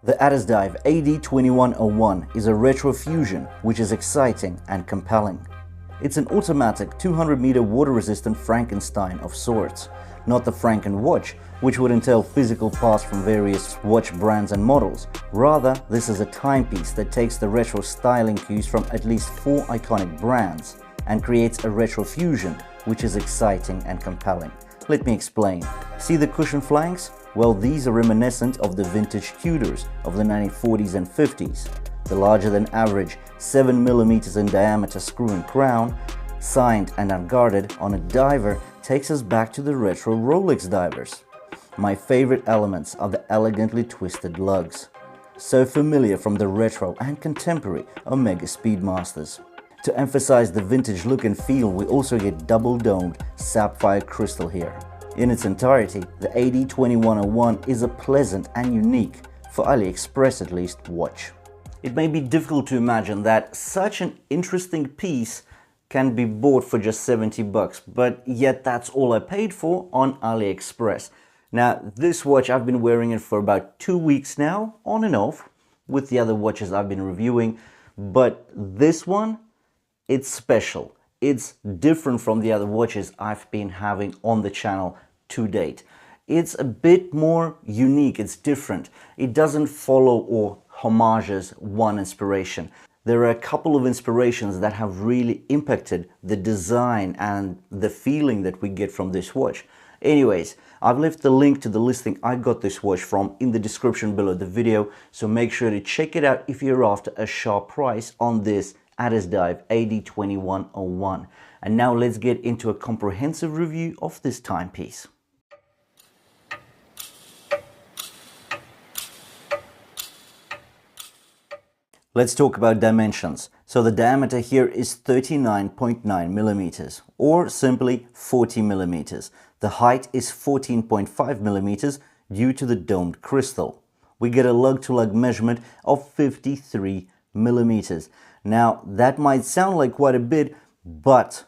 The ADDIESDIVE AD2101 is a retro fusion which is exciting and compelling. It's an automatic 200-meter water-resistant Frankenstein of sorts, not the Franken watch, which would entail physical parts from various watch brands and models. Rather, this is a timepiece that takes the retro styling cues from at least 4 iconic brands and creates a retro fusion which is exciting and compelling. Let me explain. See the cushion flanks? Well, these are reminiscent of the vintage Tudors of the 1940s and 50s. The larger than average 7mm in diameter screw and crown, signed and unguarded on a diver, takes us back to the retro Rolex divers. My favorite elements are the elegantly twisted lugs, so familiar from the retro and contemporary Omega Speedmasters. To emphasize the vintage look and feel, we also get double-domed sapphire crystal here. In its entirety, the AD2101 is a pleasant and unique, for AliExpress at least, watch. It may be difficult to imagine that such an interesting piece can be bought for just 70 bucks, but yet that's all I paid for on AliExpress. Now, this watch, I've been wearing it for about 2 weeks now, on and off, with the other watches I've been reviewing, but this one, it's special. It's different from the other watches I've been having on the channel to date. It's a bit more unique, it's different. It doesn't follow or homages one inspiration. There are a couple of inspirations that have really impacted the design and the feeling that we get from this watch. Anyways, I've left the link to the listing I got this watch from in the description below the video, so make sure to check it out if you're after a sharp price on this ADDIESDIVE AD2101. And now let's get into a comprehensive review of this timepiece. Let's talk about dimensions. So the diameter here is 39.9 millimeters, or simply 40 millimeters. The height is 14.5 millimeters due to the domed crystal. We get a lug-to-lug measurement of 53 millimeters. Now, that might sound like quite a bit, but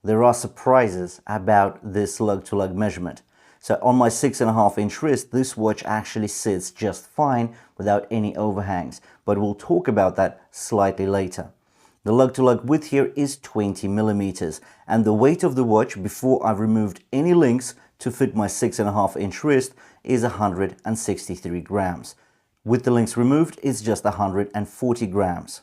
there are surprises about this lug-to-lug measurement. So on my 6.5-inch wrist, this watch actually sits just fine without any overhangs, but we'll talk about that slightly later. The lug-to-lug width here is 20 millimeters, and the weight of the watch before I've removed any links to fit my 6.5-inch wrist is 163 grams. With the links removed, it's just 140 grams.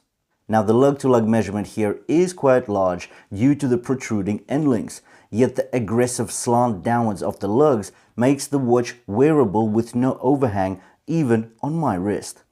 Now, the lug-to-lug measurement here is quite large due to the protruding end links, yet the aggressive slant downwards of the lugs makes the watch wearable with no overhang even on my wrist.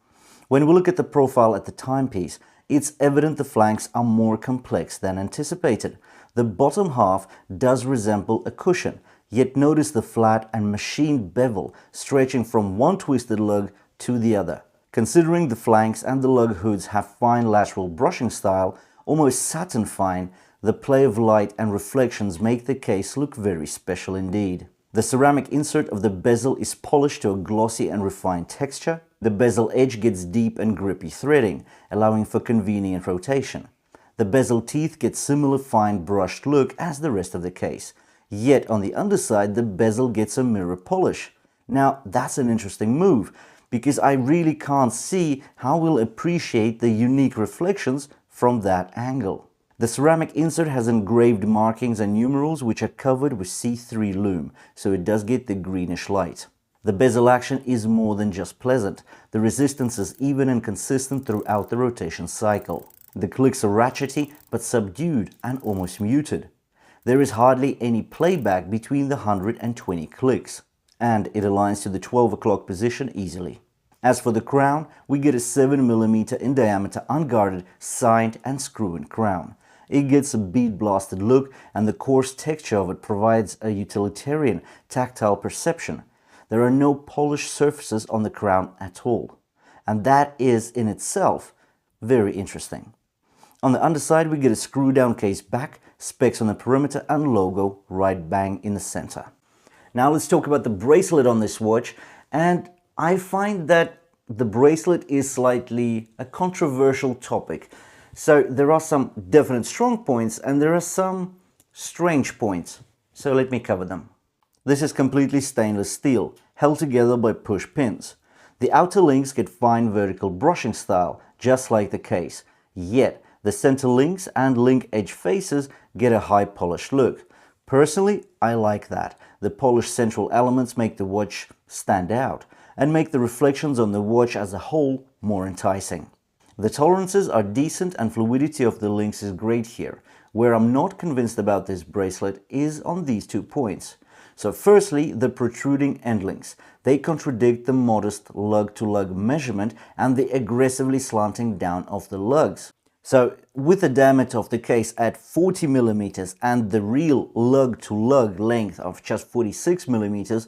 When we look at the profile at the timepiece, it's evident the flanks are more complex than anticipated. The bottom half does resemble a cushion, yet notice the flat and machined bevel stretching from one twisted lug to the other. Considering the flanks and the lug hoods have fine lateral brushing style, almost satin fine, the play of light and reflections make the case look very special indeed. The ceramic insert of the bezel is polished to a glossy and refined texture. The bezel edge gets deep and grippy threading, allowing for convenient rotation. The bezel teeth get similar fine brushed look as the rest of the case. Yet on the underside, the bezel gets a mirror polish. Now, that's an interesting move, because I really can't see how we'll appreciate the unique reflections from that angle. The ceramic insert has engraved markings and numerals which are covered with C3 lume, so it does get the greenish light. The bezel action is more than just pleasant. The resistance is even and consistent throughout the rotation cycle. The clicks are ratchety but subdued and almost muted. There is hardly any playback between the 120 clicks, and it aligns to the 12 o'clock position easily. As for the crown, we get a 7mm in diameter unguarded, signed and screw-in crown. It gets a bead-blasted look, and the coarse texture of it provides a utilitarian, tactile perception. There are no polished surfaces on the crown at all, and that is in itself very interesting. On the underside, we get a screw-down case back, specs on the perimeter and logo right bang in the center. Now let's talk about the bracelet on this watch, and I find that the bracelet is slightly a controversial topic. So there are some definite strong points and there are some strange points. So let me cover them. This is completely stainless steel, held together by push pins. The outer links get fine vertical brushing style, just like the case, yet the center links and link edge faces get a high polished look. Personally, I like that. The polished central elements make the watch stand out and make the reflections on the watch as a whole more enticing. The tolerances are decent and fluidity of the links is great here. Where I'm not convinced about this bracelet is on these 2 points. So firstly, the protruding end links. They contradict the modest lug-to-lug measurement and the aggressively slanting down of the lugs. So with the diameter of the case at 40 millimeters and the real lug-to-lug length of just 46 millimeters,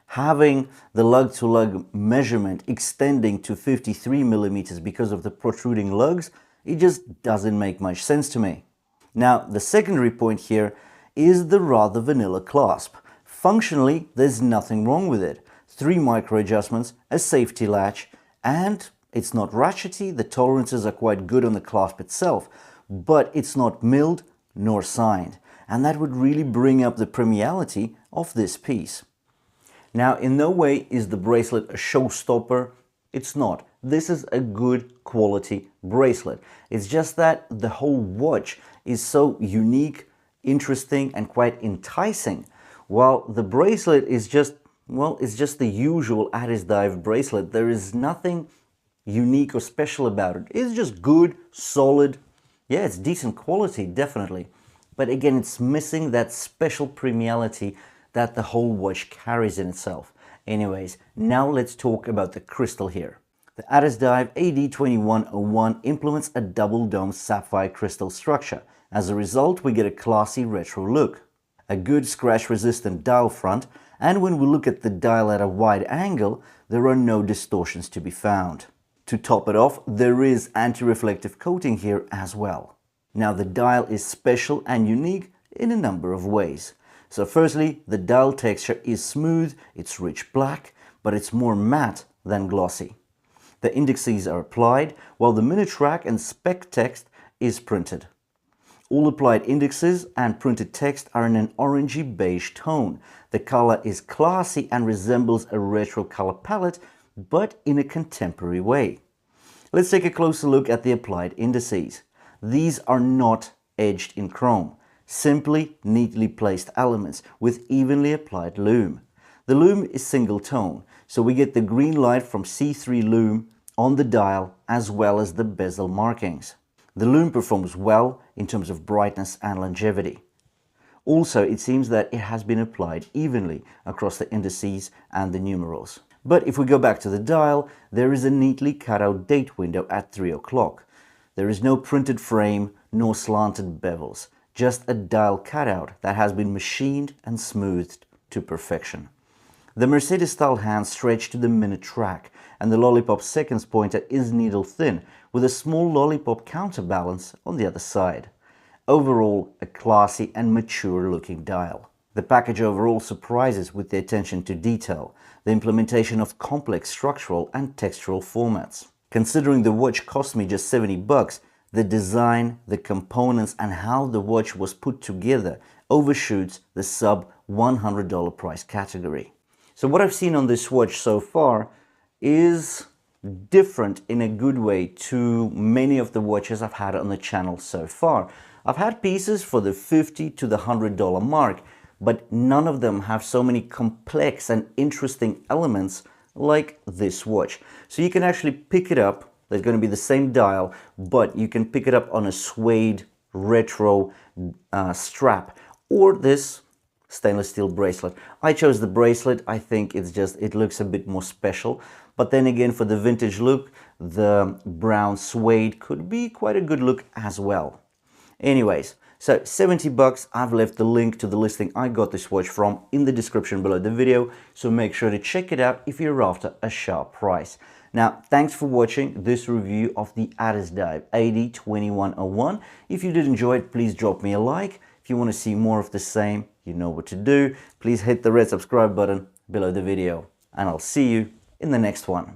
having the lug-to-lug measurement extending to 53 millimeters because of the protruding lugs, it just doesn't make much sense to me. Now, the secondary point here is the rather vanilla clasp. Functionally, there's nothing wrong with it. 3 micro adjustments, a safety latch, and it's not ratchety. The tolerances are quite good on the clasp itself, but it's not milled nor signed, and that would really bring up the premiality of this piece. Now, in no way is the bracelet a showstopper. It's not. This is a good quality bracelet. It's just that the whole watch is so unique, interesting, and quite enticing, while the bracelet is just, well, it's just the usual ADDIESDIVE bracelet. There is nothing unique or special about it. It's just good, solid. Yeah, it's decent quality, definitely. But again, it's missing that special premiality that the whole watch carries in itself. Anyways, now let's talk about the crystal here. The ADDIESDIVE AD2101 implements a double dome sapphire crystal structure. As a result, we get a classy retro look, a good scratch-resistant dial front, and when we look at the dial at a wide angle, there are no distortions to be found. To top it off, there is anti-reflective coating here as well. Now, the dial is special and unique in a number of ways. So firstly, the dial texture is smooth, it's rich black, but it's more matte than glossy. The indices are applied, while the minute track and spec text is printed. All applied indexes and printed text are in an orangey beige tone. The color is classy and resembles a retro color palette, but in a contemporary way. Let's take a closer look at the applied indices. These are not edged in chrome, simply neatly placed elements with evenly applied lume. The lume is single tone, so we get the green light from C3 lume on the dial as well as the bezel markings. The lume performs well in terms of brightness and longevity. Also, it seems that it has been applied evenly across the indices and the numerals. But if we go back to the dial, there is a neatly cut out date window at 3 o'clock. There is no printed frame nor slanted bezels, just a dial cutout that has been machined and smoothed to perfection. The Mercedes-style hands stretch to the minute track, and the lollipop seconds pointer is needle thin, with a small lollipop counterbalance on the other side. Overall, a classy and mature looking dial. The package overall surprises with the attention to detail, the implementation of complex structural and textural formats. Considering the watch cost me just $70, the design, the components, and how the watch was put together overshoots the sub $100 price category. So what I've seen on this watch so far is different in a good way to many of the watches I've had on the channel so far. I've had pieces for the $50 to the $100 mark, but none of them have so many complex and interesting elements like this watch. So you can actually pick it up. There's going to be the same dial, but you can pick it up on a suede retro strap or this stainless steel bracelet. I chose the bracelet. I think it looks a bit more special. But then again, for the vintage look, the brown suede could be quite a good look as well. Anyways, so $70. I've left the link to the listing I got this watch from in the description below the video, so make sure to check it out if you're after a sharp price. Now, thanks for watching this review of the ADDIESDIVE AD2101. If you did enjoy it, please drop me a like. If you want to see more of the same, you know what to do. Please hit the red subscribe button below the video, and I'll see you in the next one.